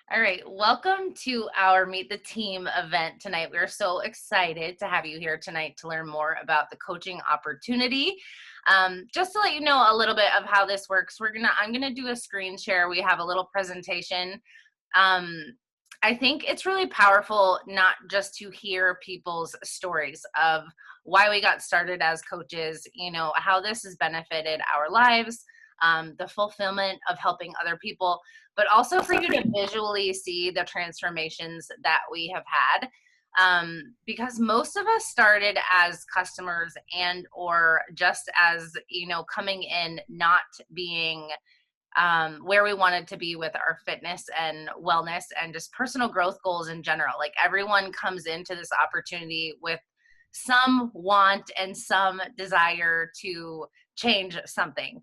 All right, welcome to our Meet the Team event tonight. We're so excited to have you here tonight to learn more about the coaching opportunity. Just to let you know a little bit of how this works, I'm gonna do a screen share. We have a little presentation. Um, I think it's really powerful not just to hear people's stories of why we got started as coaches, how this has benefited our lives, the fulfillment of helping other people, but also for you to visually see the transformations that we have had. Because most of us started as customers and or just as, coming in not being where we wanted to be with our fitness and wellness and just personal growth goals in general. Like everyone comes into this opportunity with some want and some desire to change something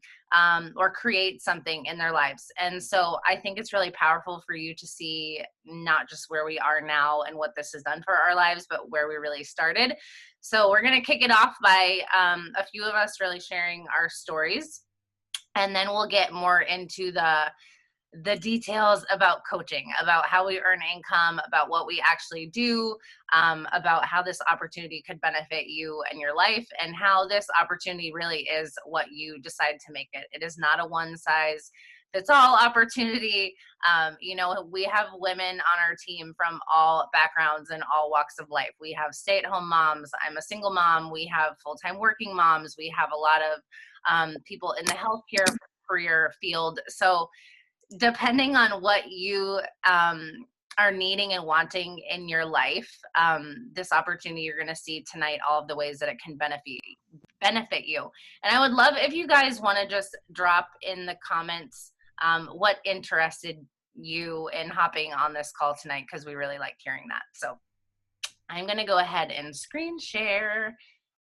or create something in their lives. And so I think it's really powerful for you to see not just where we are now and what this has done for our lives, but where we really started. So we're going to kick it off by a few of us really sharing our stories, and then we'll get more into the details about coaching, about how we earn income, about what we actually do, about how this opportunity could benefit you and your life, and how this opportunity really is what you decide to make it. It is not a one size fits all opportunity. We have women on our team from all backgrounds and all walks of life. We have stay-at-home moms. I'm a single mom. We have full-time working moms. We have a lot of people in the healthcare career field. So depending on what you are needing and wanting in your life, this opportunity you're going to see tonight, all of the ways that it can benefit you. And I would love if you guys want to just drop in the comments what interested you in hopping on this call tonight, because we really like hearing that. So I'm going to go ahead and screen share,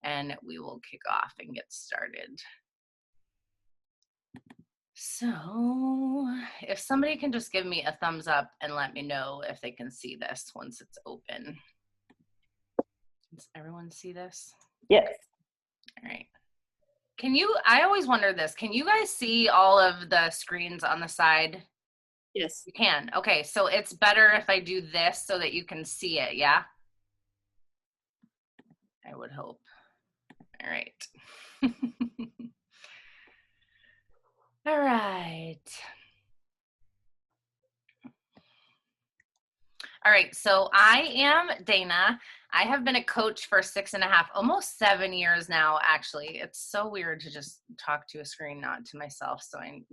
and we will kick off and get started. So if somebody can just give me a thumbs up and let me know if they can see this once it's open. Does everyone see this? Yes. All right. I always wonder this, can you guys see all of the screens on the side? Yes. You can. Okay, so it's better if I do this so that you can see it, yeah? I would hope. All right. All right. All right, so I am Dana. I have been a coach for 6.5, almost 7 years now, actually. It's so weird to just talk to a screen, not to myself. So I'm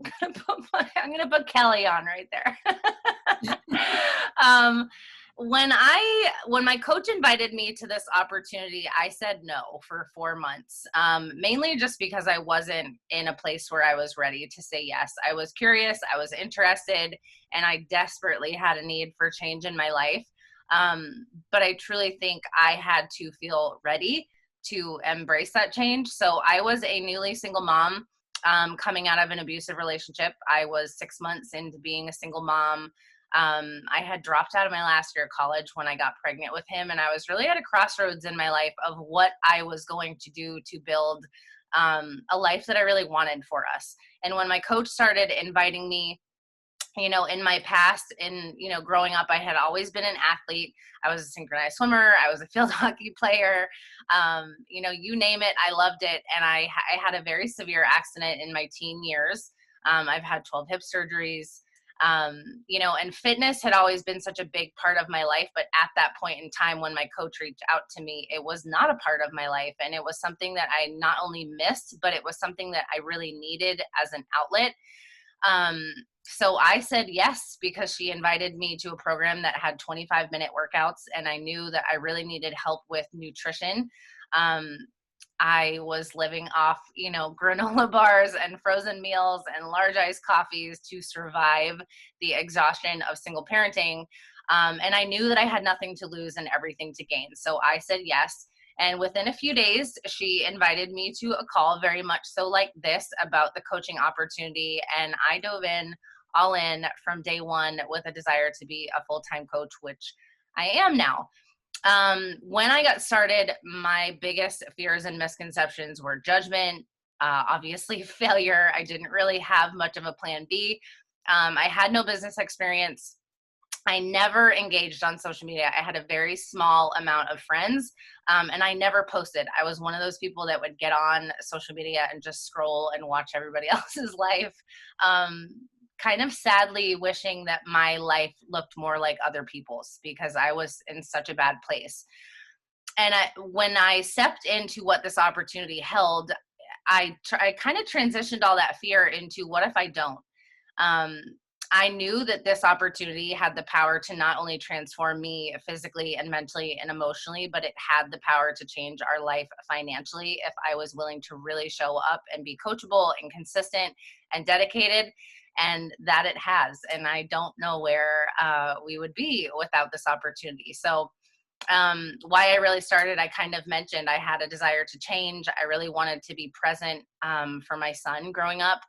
gonna put Kelly on right there. When my coach invited me to this opportunity, I said no for 4 months, mainly just because I wasn't in a place where I was ready to say yes. I was curious, I was interested, and I desperately had a need for change in my life. But I truly think I had to feel ready to embrace that change. So I was a newly single mom, coming out of an abusive relationship. I was 6 months into being a single mom. I had dropped out of my last year of college when I got pregnant with him, and I was really at a crossroads in my life of what I was going to do to build a life that I really wanted for us. And when my coach started inviting me, in my past, growing up, I had always been an athlete. I was a synchronized swimmer. I was a field hockey player. You name it, I loved it. And I had a very severe accident in my teen years. I've had 12 hip surgeries. And fitness had always been such a big part of my life. But at that point in time, when my coach reached out to me, it was not a part of my life. And it was something that I not only missed, but it was something that I really needed as an outlet. So I said yes, because she invited me to a program that had 25-minute workouts, and I knew that I really needed help with nutrition. I was living off, granola bars and frozen meals and large iced coffees to survive the exhaustion of single parenting. And I knew that I had nothing to lose and everything to gain. So I said yes. And within a few days, she invited me to a call very much so like this about the coaching opportunity. And I dove in all in from day one with a desire to be a full-time coach, which I am now. When I got started, my biggest fears and misconceptions were judgment, obviously failure. I didn't really have much of a plan B. I had no business experience. I never engaged on social media. I had a very small amount of friends, and I never posted. I was one of those people that would get on social media and just scroll and watch everybody else's life, um, kind of sadly wishing that my life looked more like other people's because I was in such a bad place. And when I stepped into what this opportunity held, I kind of transitioned all that fear into what if I don't? Um, I knew that this opportunity had the power to not only transform me physically and mentally and emotionally, but it had the power to change our life financially if I was willing to really show up and be coachable and consistent and dedicated. And that it has. And I don't know where we would be without this opportunity. So, why I really started, I kind of mentioned I had a desire to change. I really wanted to be present for my son growing up.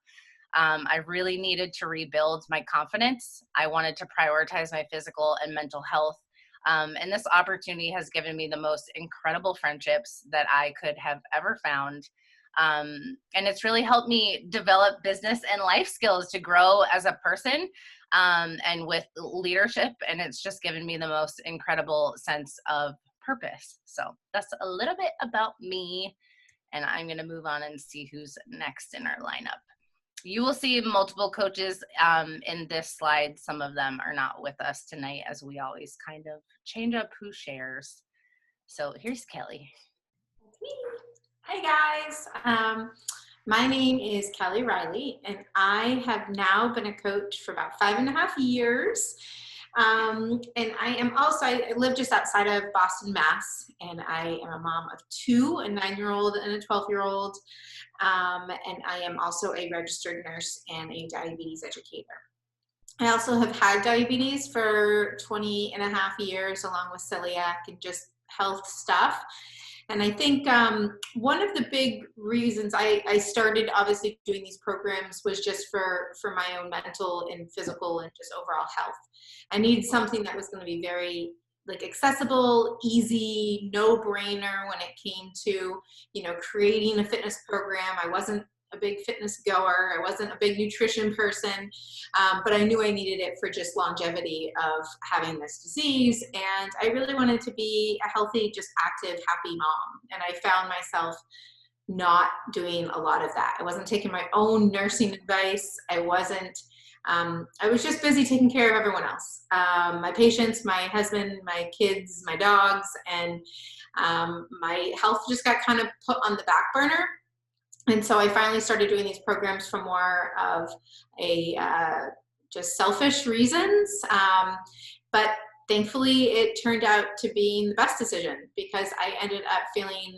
I really needed to rebuild my confidence. I wanted to prioritize my physical and mental health. And this opportunity has given me the most incredible friendships that I could have ever found. And it's really helped me develop business and life skills to grow as a person and with leadership. And it's just given me the most incredible sense of purpose. So that's a little bit about me. And I'm going to move on and see who's next in our lineup. You will see multiple coaches in this slide. Some of them are not with us tonight, as we always kind of change up who shares. So here's Kelly. Hey guys, my name is Kelly Reilly, and I have now been a coach for about 5.5 years. And I live just outside of Boston, Mass, and I am a mom of 2, a 9-year-old and a 12-year-old. And I am also a registered nurse and a diabetes educator. I also have had diabetes for 20.5 years, along with celiac and just health stuff. And I think one of the big reasons I started obviously doing these programs was just for my own mental and physical and just overall health. I needed something that was going to be very accessible, easy, no-brainer when it came to, creating a fitness program. I wasn't a big fitness goer. I wasn't a big nutrition person, but I knew I needed it for just longevity of having this disease. And I really wanted to be a healthy, just active, happy mom. And I found myself not doing a lot of that. I wasn't taking my own nursing advice. I was just busy taking care of everyone else. My patients, my husband, my kids, my dogs, and my health just got kind of put on the back burner. And so I finally started doing these programs for more of a just selfish reasons. But thankfully, it turned out to being the best decision because I ended up feeling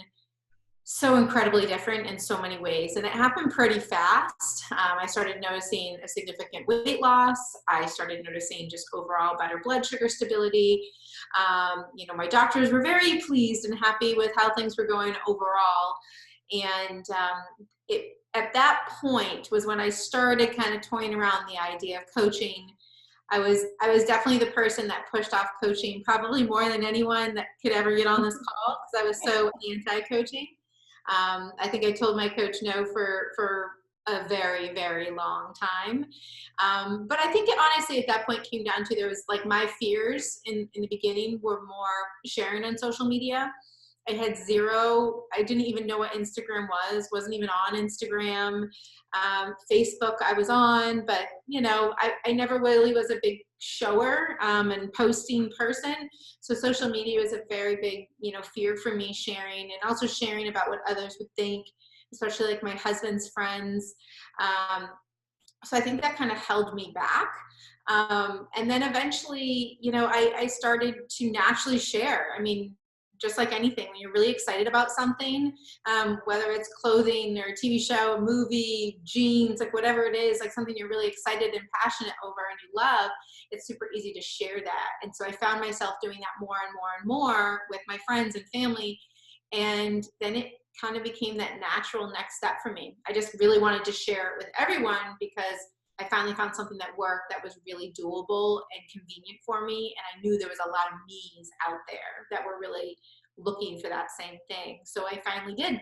so incredibly different in so many ways. And it happened pretty fast. I started noticing a significant weight loss. I started noticing just overall better blood sugar stability. My doctors were very pleased and happy with how things were going overall. And at that point was when I started kind of toying around the idea of coaching. I was definitely the person that pushed off coaching probably more than anyone that could ever get on this call because I was so anti-coaching. I think I told my coach no for a very, very long time. But I think it honestly at that point came down to there was my fears in the beginning were more sharing on social media. I had zero, I didn't even know what Instagram wasn't even on Instagram. Facebook I was on, but I never really was a big shower and posting person. So social media was a very big, fear for me sharing and also sharing about what others would think, especially my husband's friends. So I think that kind of held me back. And then eventually, I started to naturally share. I mean, just like anything, when you're really excited about something, whether it's clothing or a TV show, a movie, jeans, whatever it is, something you're really excited and passionate over and you love, it's super easy to share that. And so I found myself doing that more and more and more with my friends and family. And then it kind of became that natural next step for me. I just really wanted to share it with everyone because I finally found something that worked, that was really doable and convenient for me. And I knew there was a lot of me's out there that were really looking for that same thing. So I finally did.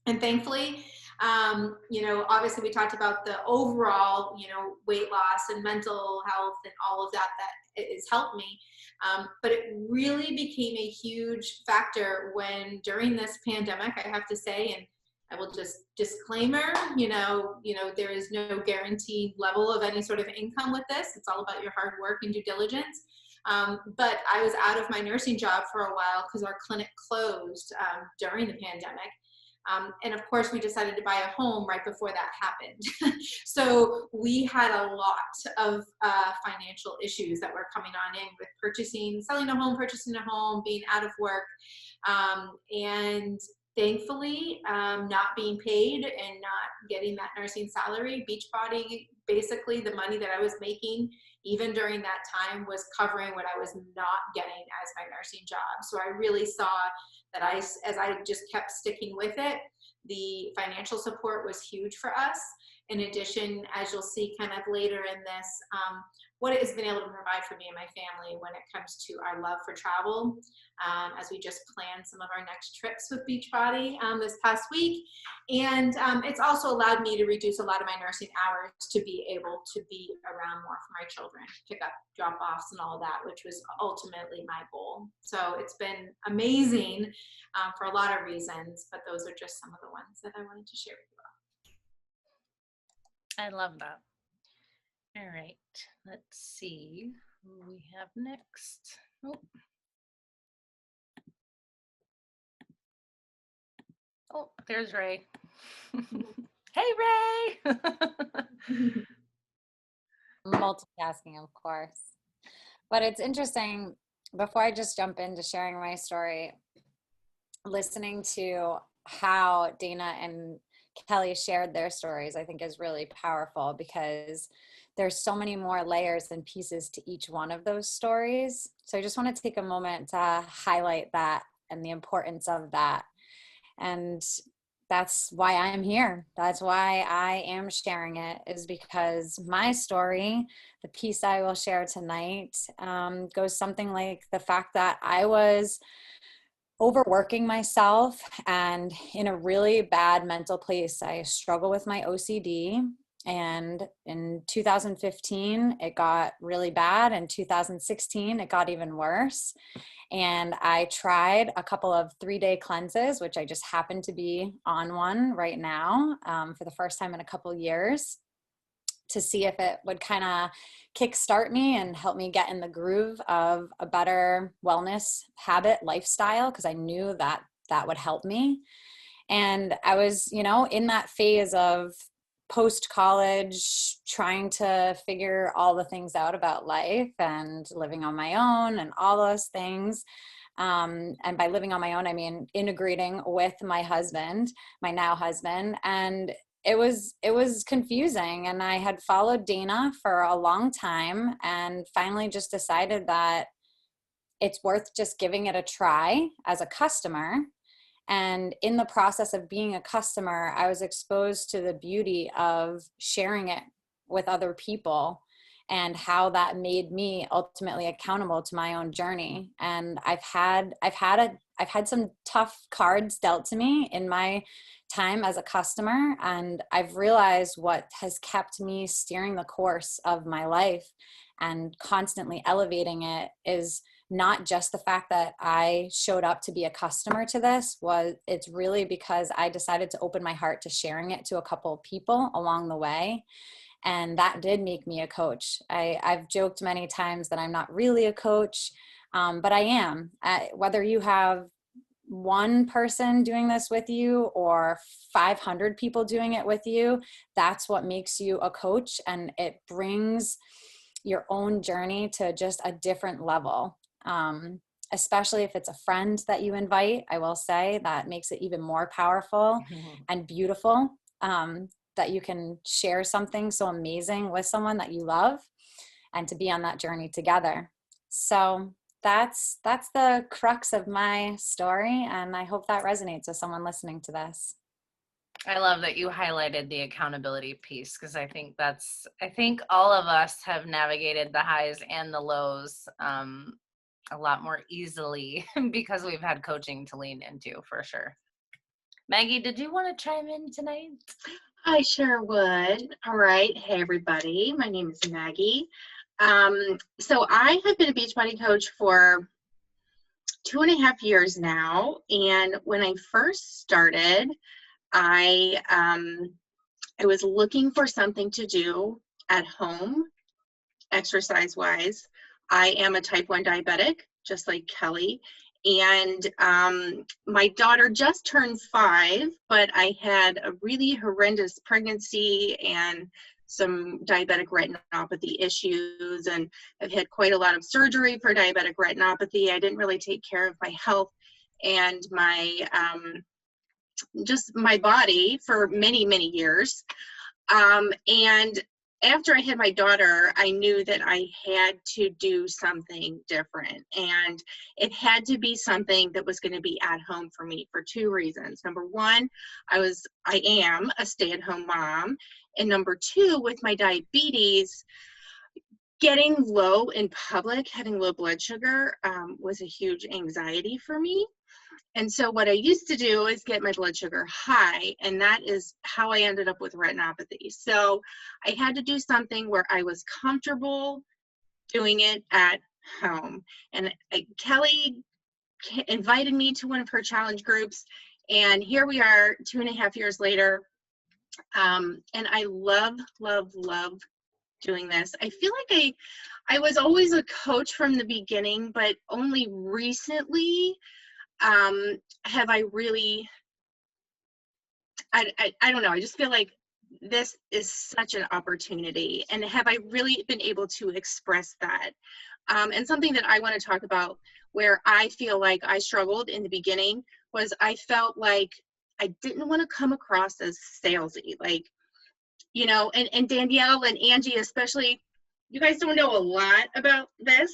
And thankfully, obviously we talked about the overall, weight loss and mental health and all of that it's helped me. But it really became a huge factor when during this pandemic, I have to say, and I will just disclaimer, there is no guaranteed level of any sort of income with this. It's all about your hard work and due diligence. But I was out of my nursing job for a while because our clinic closed during the pandemic. And of course, we decided to buy a home right before that happened. So we had a lot of financial issues that were coming on in with selling a home, being out of work. And thankfully, not being paid and not getting that nursing salary, Beachbody, basically the money that I was making even during that time was covering what I was not getting as my nursing job. So I really saw that as I just kept sticking with it, the financial support was huge for us. In addition, as you'll see kind of later in this, what it has been able to provide for me and my family when it comes to our love for travel, as we just planned some of our next trips with Beachbody this past week. And it's also allowed me to reduce a lot of my nursing hours to be able to be around more for my children, pick up drop-offs and all of that, which was ultimately my goal. So it's been amazing for a lot of reasons, but those are just some of the ones that I wanted to share with you all. I love that. All right, let's see who we have next. Oh, there's Ray. Hey, Ray. Multitasking, of course. But it's interesting, before I just jump into sharing my story, listening to how Dana and Kelly shared their stories, I think is really powerful, because there's so many more layers and pieces to each one of those stories. So I just want to take a moment to highlight that and the importance of that. And that's why I'm here. That's why I am sharing it, is because my story, the piece I will share tonight, goes something like the fact that I was overworking myself and in a really bad mental place. I struggle with my OCD. And in 2015, it got really bad. In 2016, it got even worse. And I tried a couple of 3-day cleanses, which I just happen to be on one right now for the first time in a couple of years, to see if it would kind of kickstart me and help me get in the groove of a better wellness habit lifestyle, because I knew that that would help me. And I was, in that phase of post-college, trying to figure all the things out about life and living on my own and all those things. And by living on my own, I mean integrating with my husband, my now husband. And it was confusing. And I had followed Dana for a long time and finally just decided that it's worth just giving it a try as a customer. And in the process of being a customer, I was exposed to the beauty of sharing it with other people and how that made me ultimately accountable to my own journey. And I've had some tough cards dealt to me in my time as a customer, and I've realized what has kept me steering the course of my life and constantly elevating it is not just the fact that I showed up to be a customer to this. It's really because I decided to open my heart to sharing it to a couple of people along the way. And that did make me a coach. I've joked many times that I'm not really a coach, but I am. Whether you have one person doing this with you or 500 people doing it with you, that's what makes you a coach. And it brings your own journey to just a different level. Especially if it's a friend that you invite, I will say that makes it even more powerful and beautiful, that you can share something so amazing with someone that you love and to be on that journey together. So that's the crux of my story. And I hope that resonates with someone listening to this. I love that you highlighted the accountability piece, because I think all of us have navigated the highs and the lows a lot more easily because we've had coaching to lean into, for sure. Maggie, did you want to chime in tonight? I sure would. All right. Hey, everybody. My name is Maggie. So I have been a Beachbody coach for 2.5 years now. And when I first started, I was looking for something to do at home, exercise-wise. I am a type 1 diabetic, just like Kelly. And my daughter just turned 5, but I had a really horrendous pregnancy and some diabetic retinopathy issues, and I've had quite a lot of surgery for diabetic retinopathy. I didn't really take care of my health and my just my body for many, many years. And after I had my daughter, I knew that I had to do something different. And it had to be something that was going to be at home for me for 2 reasons. Number one, I am a stay-at-home mom. And number 2, with my diabetes, getting low in public, having low blood sugar, was a huge anxiety for me. And so what I used to do is get my blood sugar high, and that is how I ended up with retinopathy. So I had to do something where I was comfortable doing it at home. And Kelly invited me to one of her challenge groups, and here we are 2.5 years later. And I love, love, love doing this. I feel like I was always a coach from the beginning, but only recently have I really, I don't know, I just feel like this is such an opportunity, and have I really been able to express that? And something that I want to talk about where I feel like I struggled in the beginning was I felt like I didn't want to come across as salesy, like, you know, and Danielle and Angie especially, you guys don't know a lot about this.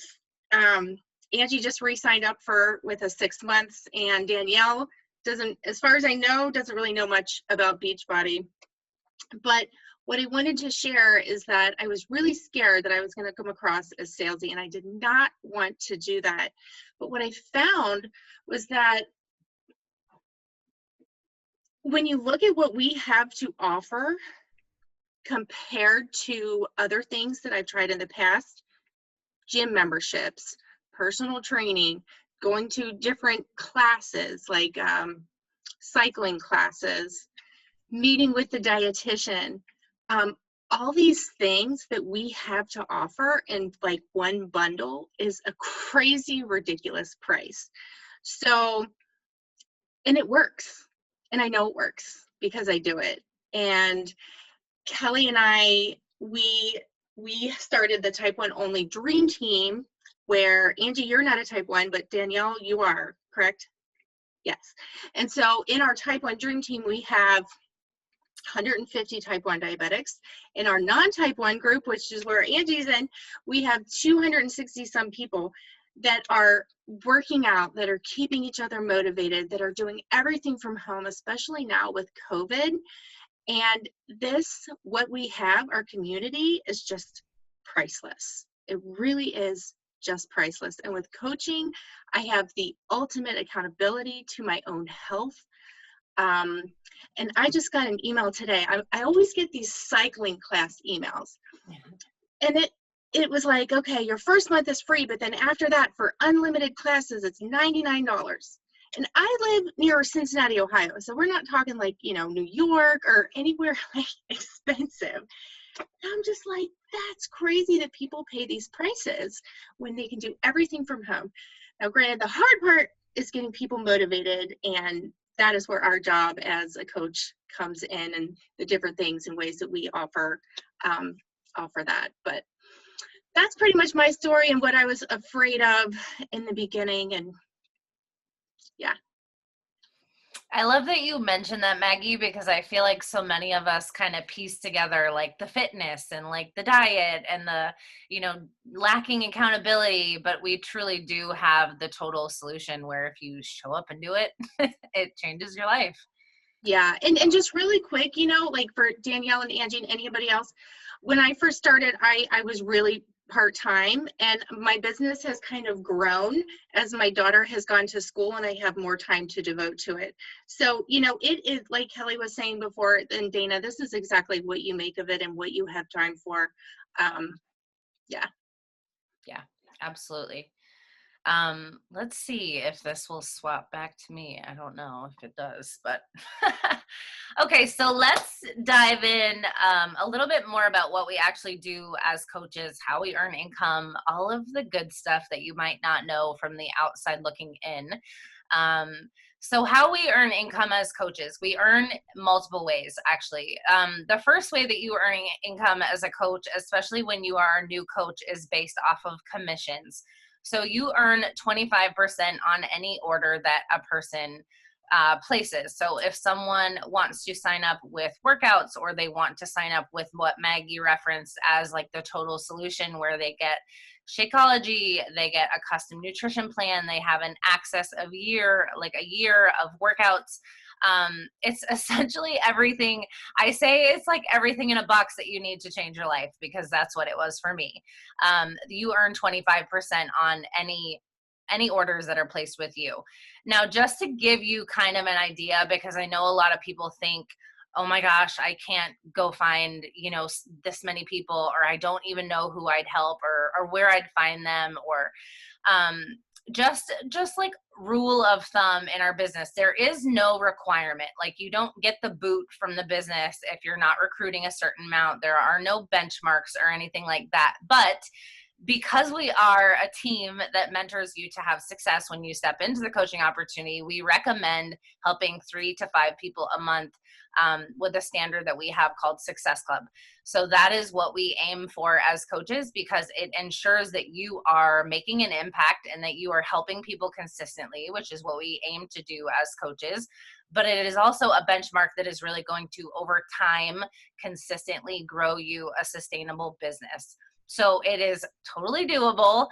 Angie just re-signed up with a 6 months, and Danielle doesn't, as far as I know, doesn't really know much about Beachbody. But what I wanted to share is that I was really scared that I was going to come across as salesy, and I did not want to do that. But what I found was that when you look at what we have to offer compared to other things that I've tried in the past, gym memberships, personal training, going to different classes like cycling classes, meeting with the dietitian, all these things that we have to offer in like one bundle is a crazy, ridiculous price. So, and it works. And I know it works because I do it. And Kelly and I, we started the type 1 only dream team, where Angie, you're not a type 1, but Danielle, you are, correct? Yes. And so in our type 1 dream team, we have 150 type 1 diabetics. In our non-type 1 group, which is where Angie's in, we have 260 some people that are working out, that are keeping each other motivated, that are doing everything from home, especially now with COVID. And what we have, our community, is just priceless. It really is just priceless. And with coaching, I have the ultimate accountability to my own health. And I just got an email today. I always get these cycling class emails. And it was like, okay, your first month is free, but then after that, for unlimited classes, it's $99. And I live near Cincinnati, Ohio, so we're not talking like, you know, New York or anywhere like expensive. And I'm just like, that's crazy that people pay these prices when they can do everything from home. Now, granted, the hard part is getting people motivated, and that is where our job as a coach comes in, and the different things and ways that we offer that. But that's pretty much my story and what I was afraid of in the beginning. And yeah. I love that you mentioned that, Maggie, because I feel like so many of us kind of piece together like the fitness and like the diet and the, you know, lacking accountability, but we truly do have the total solution where if you show up and do it, it changes your life. Yeah, and just really quick, you know, like for Danielle and Angie and anybody else, when I first started, I was really part-time, and my business has kind of grown as my daughter has gone to school and I have more time to devote to it. So, you know, it is like Kelly was saying before, and Dana, this is exactly what you make of it and what you have time for. Yeah. Yeah, absolutely. Let's see if this will swap back to me. I don't know if it does, but okay, so let's dive in a little bit more about what we actually do as coaches, how we earn income, all of the good stuff that you might not know from the outside looking in. So how we earn income as coaches, we earn multiple ways, actually. The first way that you earn income as a coach, especially when you are a new coach, is based off of commissions. So you earn 25% on any order that a person places. So if someone wants to sign up with workouts, or they want to sign up with what Maggie referenced as like the total solution, where they get Shakeology, they get a custom nutrition plan, they have an access of a year of workouts. It's essentially everything. I say it's like everything in a box that you need to change your life, because that's what it was for me. You earn 25% on any orders that are placed with you. Now, just to give you kind of an idea, because I know a lot of people think, oh my gosh, I can't go find, this many people, or I don't even know who I'd help, or where I'd find them, or just like rule of thumb in our business, there is no requirement. Like, you don't get the boot from the business if you're not recruiting a certain amount. There are no benchmarks or anything like that. But because we are a team that mentors you to have success when you step into the coaching opportunity, we recommend helping 3 to 5 people a month with a standard that we have called Success Club. So that is what we aim for as coaches, because it ensures that you are making an impact and that you are helping people consistently, which is what we aim to do as coaches. But it is also a benchmark that is really going to, over time, consistently grow you a sustainable business. So it is totally doable,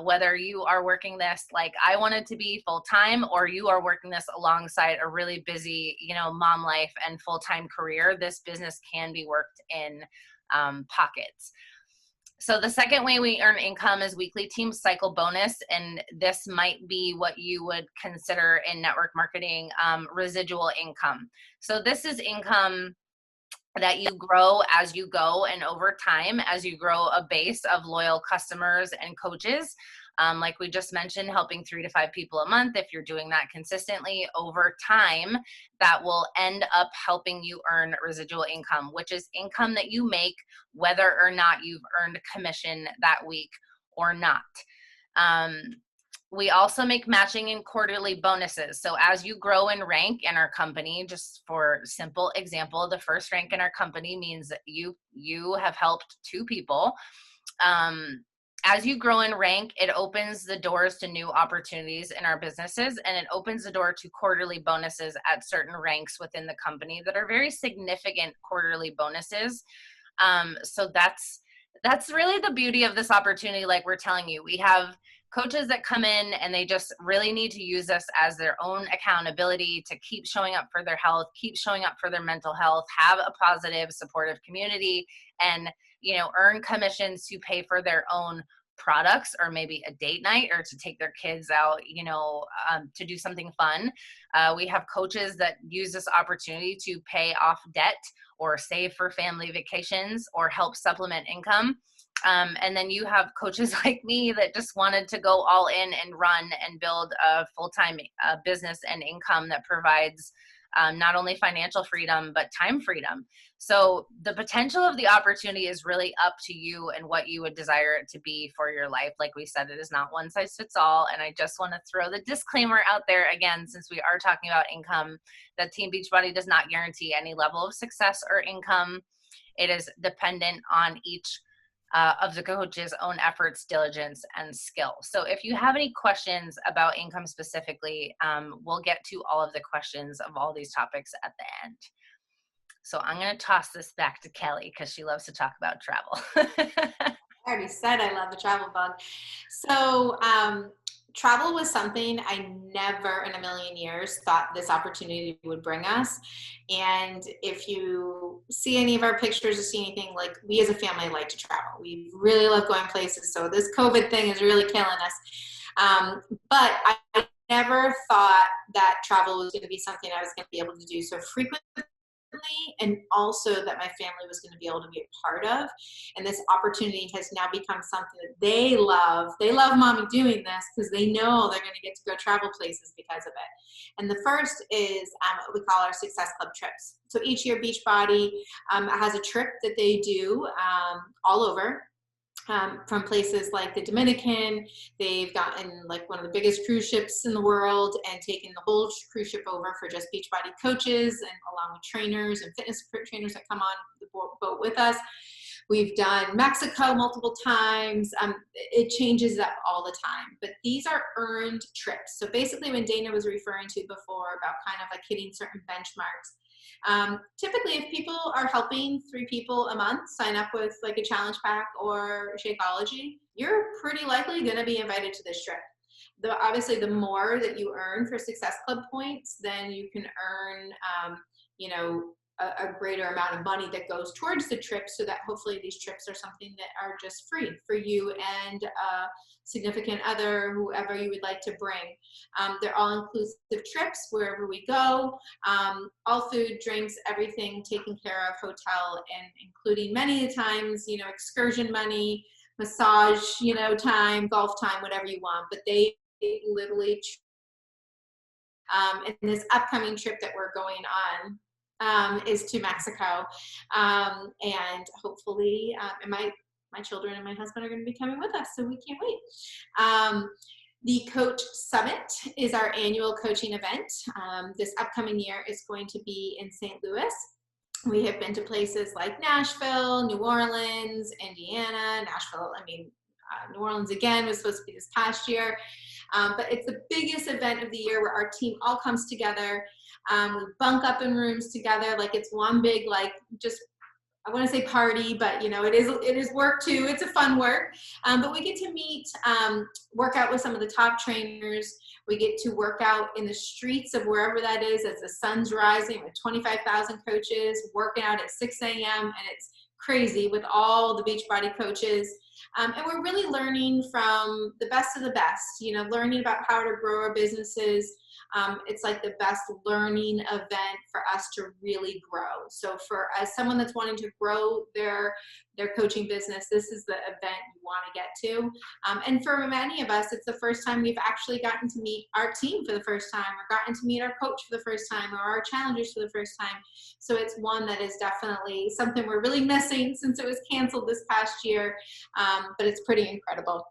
whether you are working this like I wanted to be full-time, or you are working this alongside a really busy, mom life and full-time career. This business can be worked in pockets. So the second way we earn income is weekly team cycle bonus. And this might be what you would consider in network marketing residual income. So this is income that you grow as you go, and over time, as you grow a base of loyal customers and coaches. Like we just mentioned, helping 3 to 5 people a month. If you're doing that consistently over time, that will end up helping you earn residual income, which is income that you make whether or not you've earned commission that week or not. We also make matching and quarterly bonuses. So as you grow in rank in our company, just for simple example, the first rank in our company means that you have helped 2 people. As you grow in rank, it opens the doors to new opportunities in our businesses, and it opens the door to quarterly bonuses at certain ranks within the company that are very significant quarterly bonuses. So that's really the beauty of this opportunity. Like we're telling you, we have coaches that come in and they just really need to use us as their own accountability to keep showing up for their health, keep showing up for their mental health, have a positive, supportive community, and, earn commissions to pay for their own products, or maybe a date night, or to take their kids out, to do something fun. We have coaches that use this opportunity to pay off debt, or save for family vacations, or help supplement income. And then you have coaches like me that just wanted to go all in and run and build a full-time business and income that provides not only financial freedom, but time freedom. So the potential of the opportunity is really up to you and what you would desire it to be for your life. Like we said, it is not one size fits all. And I just want to throw the disclaimer out there again, since we are talking about income, that Team Beachbody does not guarantee any level of success or income. It is dependent on each of the coach's own efforts, diligence, and skill. So if you have any questions about income specifically, we'll get to all of the questions of all these topics at the end. So I'm going to toss this back to Kelly, because she loves to talk about travel. I already said I love the travel bug. So travel was something I never in a million years thought this opportunity would bring us. And if you see any of our pictures or see anything, like, we as a family like to travel. We really love going places. So this COVID thing is really killing us. But I never thought that travel was going to be something I was going to be able to do so frequently and also that my family was going to be able to be a part of. And this opportunity has now become something that they love. They love mommy doing this because they know they're going to get to go travel places because of it. And the first is what we call our Success Club trips. So each year Beachbody has a trip that they do all over. From places like the Dominican. They've gotten like one of the biggest cruise ships in the world and taken the whole cruise ship over for just Beachbody coaches, and along with trainers and fitness trainers that come on the boat with us. We've done Mexico multiple times. It changes up all the time, but these are earned trips. So basically when Dana was referring to before about kind of like hitting certain benchmarks, typically if people are helping 3 people a month sign up with like a challenge pack or Shakeology, you're pretty likely going to be invited to this trip. Obviously the more that you earn for Success Club points, then you can earn, you know, a greater amount of money that goes towards the trip, so that hopefully these trips are something that are just free for you and a significant other, whoever you would like to bring. They're all inclusive trips wherever we go, all food, drinks, everything taken care of, hotel, and including many times, you know, excursion money, massage, you know, time, golf time, whatever you want, but they literally, in this upcoming trip that we're going on, is to Mexico, and hopefully, and my children and my husband are going to be coming with us, so we can't wait. The Coach Summit is our annual coaching event. This upcoming year is going to be in St. Louis. We have been to places like Nashville, New Orleans, Indiana, Nashville, New Orleans again was supposed to be this past year. But it's the biggest event of the year where our team all comes together. We bunk up in rooms together, like it's one big, like, just, I want to say party, but you know, it is work too. It's a fun work. But we get to meet, work out with some of the top trainers. We get to work out in the streets of wherever that is as the sun's rising with 25,000 coaches working out at 6 a.m. And it's crazy with all the Beachbody coaches. And we're really learning from the best of the best, you know, learning about how to grow our businesses. It's like the best learning event for us to really grow. So as someone that's wanting to grow their coaching business, this is the event you want to get to. And for many of us, it's the first time we've actually gotten to meet our team for the first time, or gotten to meet our coach for the first time, or our challengers for the first time. So it's one that is definitely something we're really missing since it was canceled this past year, but it's pretty incredible.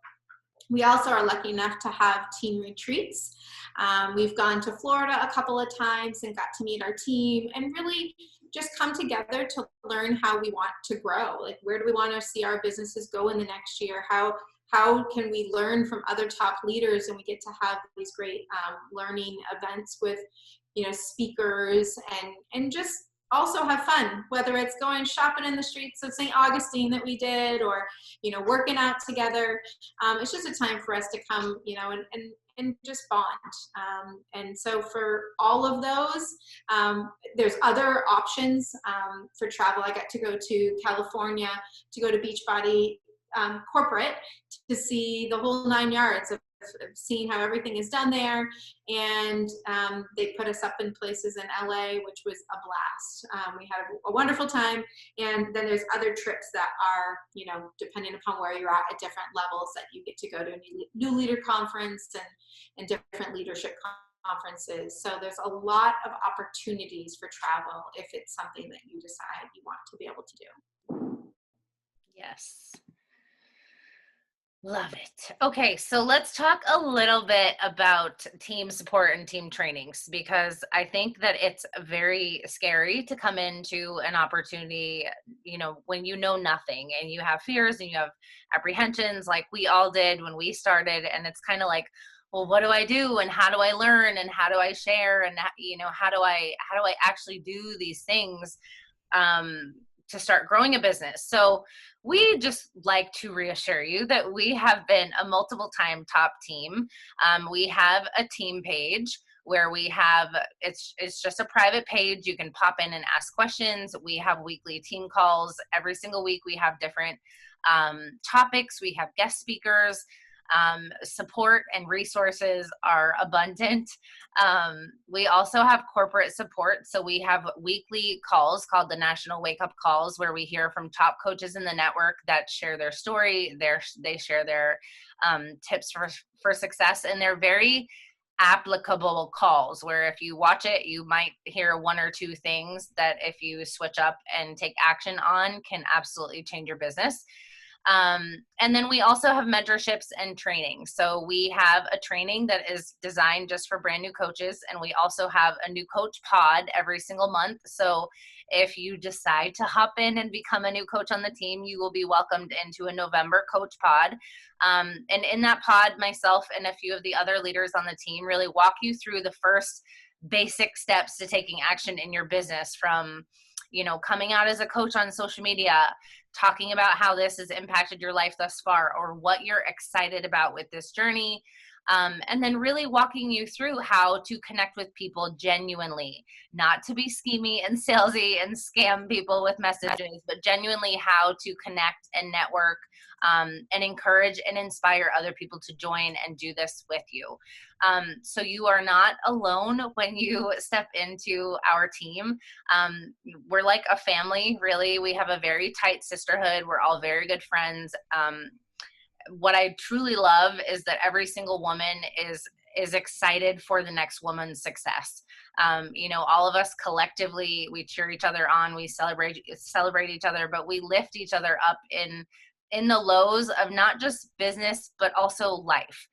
We also are lucky enough to have team retreats. We've gone to Florida a couple of times and got to meet our team and really just come together to learn how we want to grow. Like, where do we want to see our businesses go in the next year? How can we learn from other top leaders? And we get to have these great learning events with, you know, speakers and just also have fun, whether it's going shopping in the streets of St. Augustine that we did, or, you know, working out together. It's just a time for us to come, you know, and just bond. And so for all of those, there's other options for travel. I got to go to California to go to Beachbody corporate to see the whole 9 yards of seeing how everything is done there. And they put us up in places in LA, which was a blast. We had a wonderful time. And then there's other trips that are, you know, depending upon where you're at different levels, that you get to go to a new leader conference and different leadership conferences. So there's a lot of opportunities for travel if it's something that you decide you want to be able to do. Yes. Love it. Okay, so let's talk a little bit about team support and team trainings, because I think that it's very scary to come into an opportunity, you know, when you know nothing and you have fears and you have apprehensions like we all did when we started. And it's kind of like, well, what do I do? And how do I learn? And how do I share? And, you know, how do I actually do these things to start growing a business? So we just like to reassure you that we have been a multiple time top team. We have a team page where we have, it's just a private page. You can pop in and ask questions. We have weekly team calls. Every single week we have different topics. We have guest speakers. Support and resources are abundant. We also have corporate support. So we have weekly calls called the National Wake Up Calls, where we hear from top coaches in the network that share their story. They share their tips for success, and they're very applicable calls where if you watch it, you might hear one or two things that if you switch up and take action on can absolutely change your business. And then we also have mentorships and training. So we have a training that is designed just for brand new coaches. And we also have a new coach pod every single month. So if you decide to hop in and become a new coach on the team, you will be welcomed into a November coach pod. And in that pod, myself and a few of the other leaders on the team really walk you through the first basic steps to taking action in your business, from coming out as a coach on social media, talking about how this has impacted your life thus far, or what you're excited about with this journey. And then really walking you through how to connect with people genuinely, not to be schemy and salesy and scam people with messages, but genuinely how to connect and network, and encourage and inspire other people to join and do this with you. So you are not alone when you step into our team. We're like a family, really. We have a very tight sisterhood. We're all very good friends. What I truly love is that every single woman is excited for the next woman's success. All of us collectively, we cheer each other on, we celebrate each other, but we lift each other up in the lows of not just business, but also life.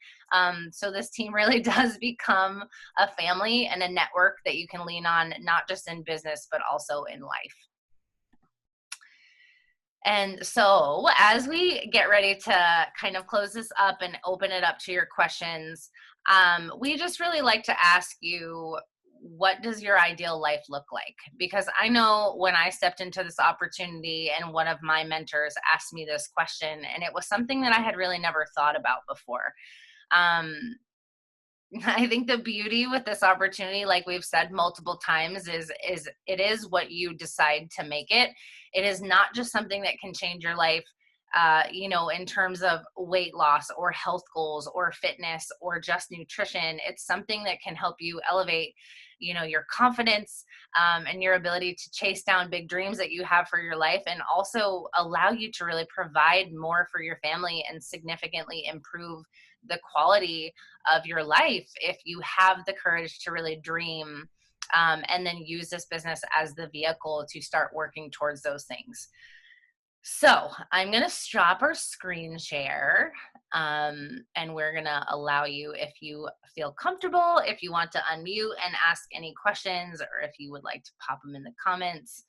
So this team really does become a family and a network that you can lean on, not just in business, but also in life. And so as we get ready to kind of close this up and open it up to your questions, we just really like to ask you, what does your ideal life look like? Because I know when I stepped into this opportunity and one of my mentors asked me this question, and it was something that I had really never thought about before. I think the beauty with this opportunity, like we've said multiple times, is it is what you decide to make it. It is not just something that can change your life, in terms of weight loss or health goals or fitness or just nutrition. It's something that can help you elevate, your confidence, and your ability to chase down big dreams that you have for your life, and also allow you to really provide more for your family and significantly improve the quality of your life if you have the courage to really dream, and then use this business as the vehicle to start working towards those things. So I'm going to stop our screen share, and we're going to allow you, if you feel comfortable, if you want to unmute and ask any questions, or if you would like to pop them in the comments.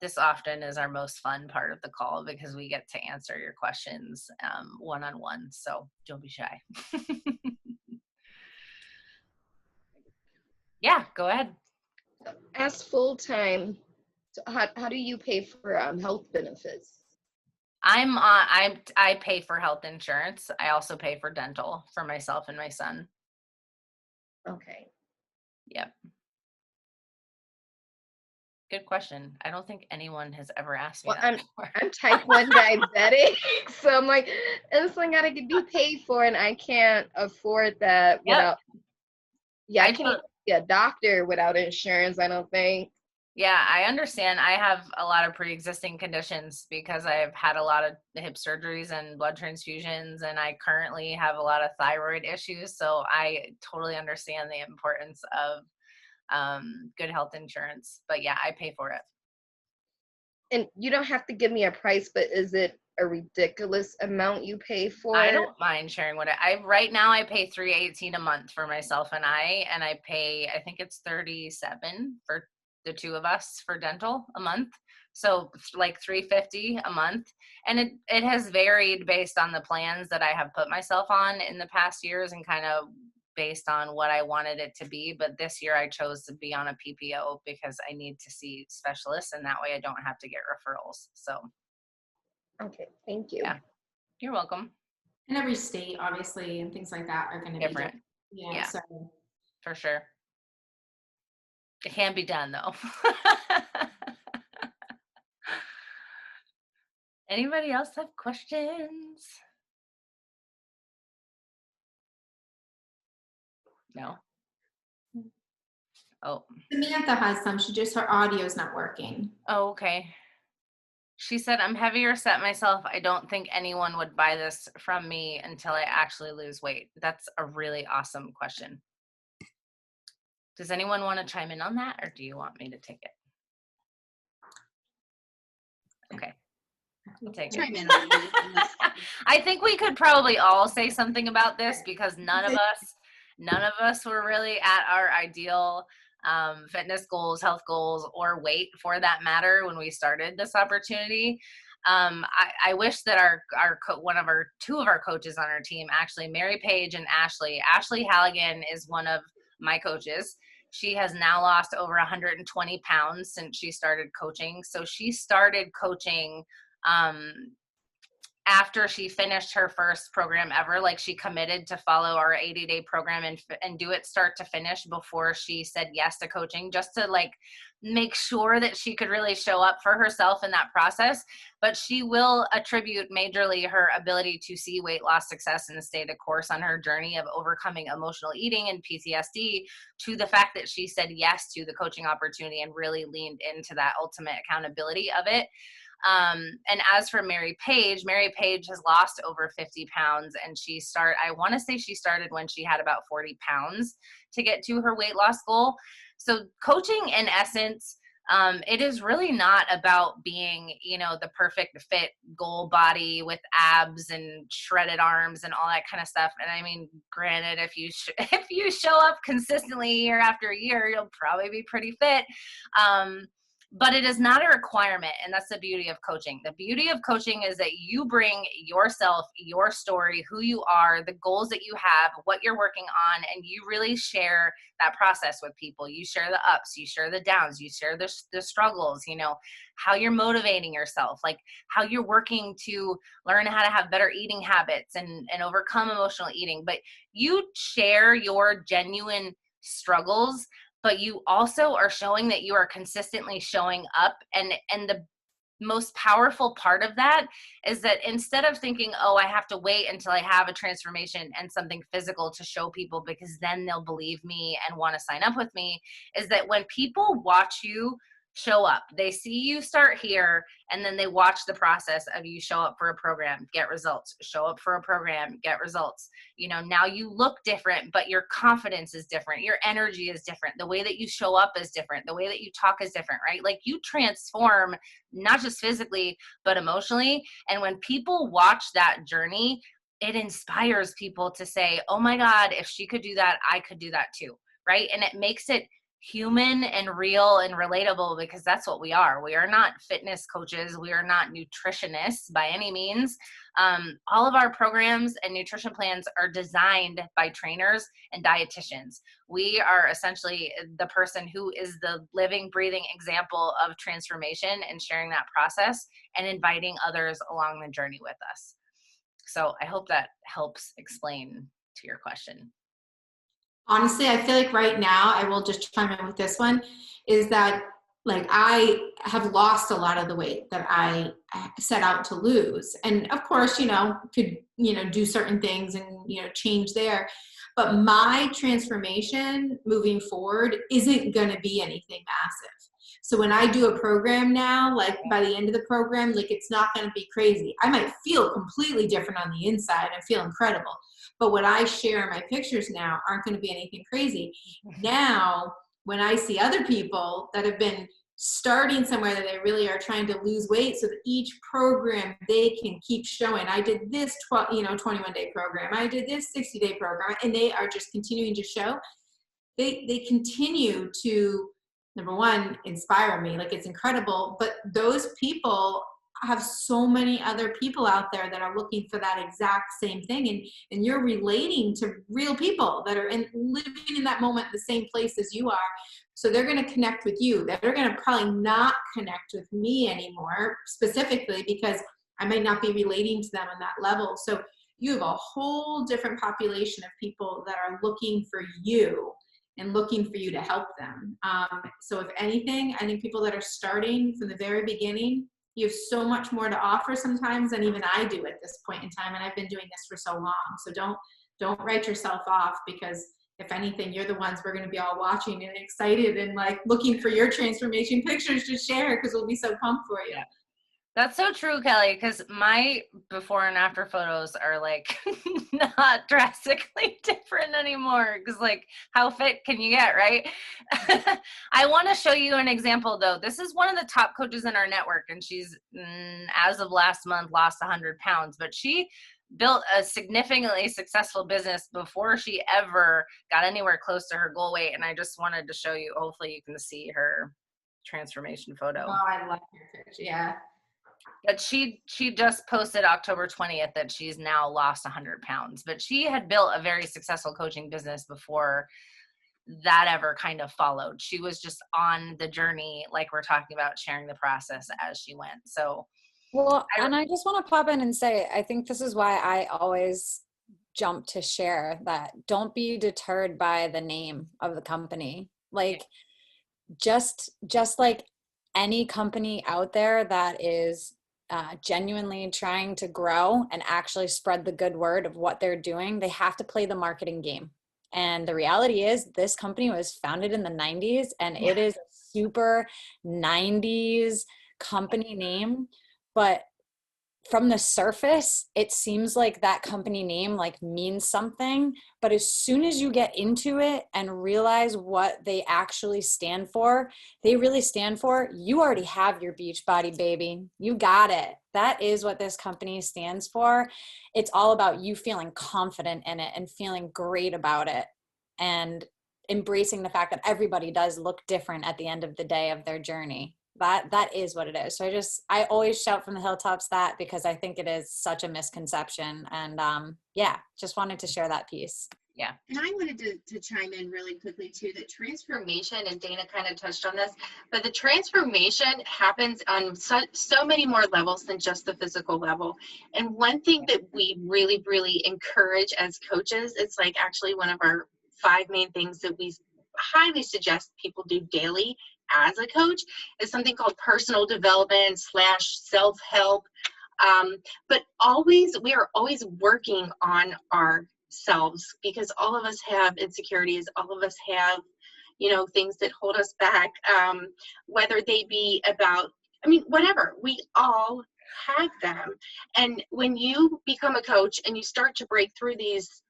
This often is our most fun part of the call because we get to answer your questions one-on-one. So don't be shy. Yeah, go ahead. As full-time, so how do you pay for health benefits? I pay for health insurance. I also pay for dental for myself and my son. Okay. Yep. Good question. I don't think anyone has ever asked me that before. I'm type 1 diabetic, so I'm like, this one gotta be paid for, and I can't afford that without. Yeah, I can't be a doctor without insurance, I don't think. Yeah, I understand. I have a lot of pre-existing conditions because I've had a lot of hip surgeries and blood transfusions, and I currently have a lot of thyroid issues. So I totally understand the importance of good health insurance. But yeah, I pay for it. And you don't have to give me a price, but is it a ridiculous amount you pay for? I don't mind sharing what right now I pay $318 a month for myself and I pay, I think it's $37 for the two of us for dental a month. So like $350 a month. And it has varied based on the plans that I have put myself on in the past years and kind of based on what I wanted it to be. But this year I chose to be on a PPO because I need to see specialists, and that way I don't have to get referrals. So. Okay, thank you. Yeah, you're welcome. And every state, obviously, and things like that are going to be different. Yeah, so. For sure. It can be done, though. Anybody else have questions? No? Oh. Samantha has some. Her audio's not working. Oh, okay. She said, I'm heavier set myself. I don't think anyone would buy this from me until I actually lose weight. That's a really awesome question. Does anyone want to chime in on that, or do you want me to take it? Okay. I'll take Chime it. in on this. I think we could probably all say something about this because none of us were really at our ideal fitness goals, health goals, or weight for that matter when we started this opportunity. I wish that two of our coaches on our team, actually, Mary Page and Ashley Halligan is one of my coaches. She has now lost over 120 pounds since she started coaching. So she started coaching after she finished her first program ever. Like, she committed to follow our 80-day program and do it start to finish before she said yes to coaching, just to like make sure that she could really show up for herself in that process. But she will attribute majorly her ability to see weight loss success and stay the course on her journey of overcoming emotional eating and PTSD to the fact that she said yes to the coaching opportunity and really leaned into that ultimate accountability of it. And as for Mary Page has lost over 50 pounds, and I want to say she started when she had about 40 pounds to get to her weight loss goal. So coaching, in essence, it is really not about being, the perfect fit goal body with abs and shredded arms and all that kind of stuff. And I mean, granted, if you show up consistently year after year, you'll probably be pretty fit. But it is not a requirement, and that's the beauty of coaching. The beauty of coaching is that you bring yourself, your story, who you are, the goals that you have, what you're working on, and you really share that process with people. You share the ups, you share the downs, you share the struggles, how you're motivating yourself, like how you're working to learn how to have better eating habits and overcome emotional eating. But you share your genuine struggles, but you also are showing that you are consistently showing up. And the most powerful part of that is that instead of thinking, oh, I have to wait until I have a transformation and something physical to show people because then they'll believe me and want to sign up with me, is that when people watch you show up, they see you start here, and then they watch the process of you show up for a program, get results, show up for a program, get results. Now you look different, but your confidence is different. Your energy is different. The way that you show up is different. The way that you talk is different, right? Like, you transform not just physically, but emotionally. And when people watch that journey, it inspires people to say, oh my God, if she could do that, I could do that too, right? And it makes it human and real and relatable, because that's what we are. We are not fitness coaches. We are not nutritionists by any means. All of our programs and nutrition plans are designed by trainers and dietitians. We are essentially the person who is the living, breathing example of transformation and sharing that process and inviting others along the journey with us. So I hope that helps explain to your question. Honestly, I feel like right now, I will just chime in with this one, is that like I have lost a lot of the weight that I set out to lose. And of course, could, do certain things and, change there. But my transformation moving forward isn't going to be anything massive. So when I do a program now, like by the end of the program, like it's not going to be crazy. I might feel completely different on the inside and feel incredible. But what I share in my pictures now aren't going to be anything crazy. Now, when I see other people that have been starting somewhere that they really are trying to lose weight, so that each program they can keep showing, I did this 21-day program, I did this 60-day program, and they are just continuing to show. They continue to, number one, inspire me. Like, it's incredible. But those people have so many other people out there that are looking for that exact same thing, and you're relating to real people that are living in that moment in the same place as you are. So they're going to connect with you. They're going to probably not connect with me anymore, specifically because I might not be relating to them on that level. So you have a whole different population of people that are looking for you and looking for you to help them. So if anything, I think people that are starting from the very beginning, you have so much more to offer sometimes than even I do at this point in time. And I've been doing this for so long. So don't write yourself off because if anything, you're the ones we're going to be all watching and excited and like looking for your transformation pictures to share, because we'll be so pumped for you. Yeah. That's so true, Kelly, because my before and after photos are like not drastically different anymore, because like how fit can you get, right? I want to show you an example though. This is one of the top coaches in our network, and she's as of last month lost 100 pounds, but she built a significantly successful business before she ever got anywhere close to her goal weight. And I just wanted to show you, hopefully you can see her transformation photo. Oh, I love your picture. Yeah. But she just posted October 20th that she's now lost 100 pounds. But she had built a very successful coaching business before that ever kind of followed. She was just on the journey, like we're talking about, sharing the process as she went. So, well, and I just want to pop in and say, I think this is why I always jump to share that don't be deterred by the name of the company. Like, just like any company out there that is genuinely trying to grow and actually spread the good word of what they're doing, they have to play the marketing game. And the reality is this company was founded in the 90s, and it is a super 90s company name. But from the surface, it seems like that company name like means something, but as soon as you get into it and realize what they actually stand for, they really stand for, you already have your beach body, baby. You got it. That is what this company stands for. It's all about you feeling confident in it and feeling great about it, and embracing the fact that everybody does look different at the end of the day of their journey. That is what it is. So I always shout from the hilltops that, because I think it is such a misconception. And just wanted to share that piece. Yeah. And I wanted to chime in really quickly too, that transformation, and Dana kind of touched on this, but the transformation happens on so many more levels than just the physical level. And one thing that we really, really encourage as coaches, it's like actually one of our 5 main things that we highly suggest people do daily as a coach, is something called personal development / self-help. But we are always working on ourselves, because all of us have insecurities. All of us have, things that hold us back, whether they be about, whatever, we all have them. And when you become a coach and you start to break through these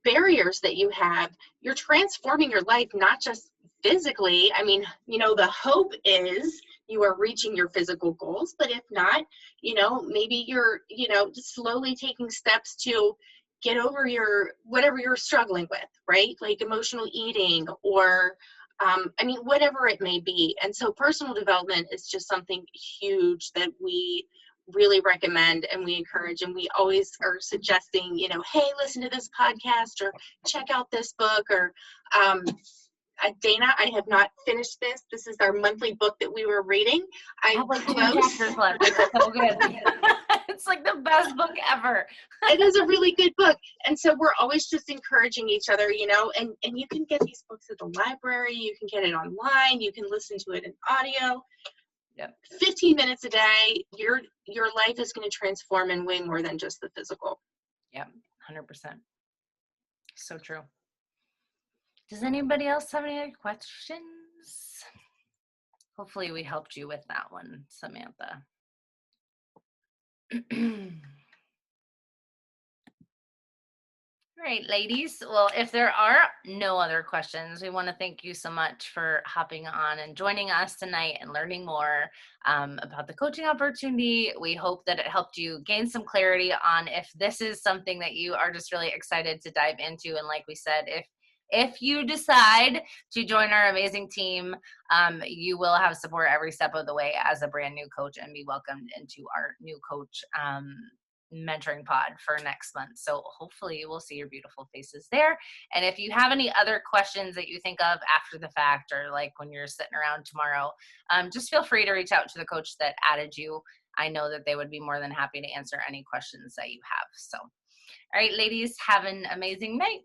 barriers that you have, you're transforming your life, not just physically. The hope is you are reaching your physical goals, but if not, maybe you're, slowly taking steps to get over whatever you're struggling with, right? Like emotional eating or, whatever it may be. And so personal development is just something huge that we really recommend and we encourage, and we always are suggesting, hey, listen to this podcast or check out this book, or Dana, I have not finished this. This is our monthly book that we were reading. I have like 2 chapters left. It's so good. It's like the best book ever. It is a really good book. And so we're always just encouraging each other, and you can get these books at the library. You can get it online. You can listen to it in audio. Yep. 15 minutes a day, your life is going to transform in way more than just the physical. Yep, 100%. So true. Does anybody else have any other questions? Hopefully we helped you with that one, Samantha. All right, ladies. Well, if there are no other questions, we want to thank you so much for hopping on and joining us tonight and learning more about the coaching opportunity. We hope that it helped you gain some clarity on if this is something that you are just really excited to dive into. And like we said, if you decide to join our amazing team, you will have support every step of the way as a brand new coach and be welcomed into our new coach mentoring pod for next month. So hopefully we'll see your beautiful faces there. And if you have any other questions that you think of after the fact, or like when you're sitting around tomorrow, just feel free to reach out to the coach that added you. I know that they would be more than happy to answer any questions that you have. So, all right, ladies, have an amazing night.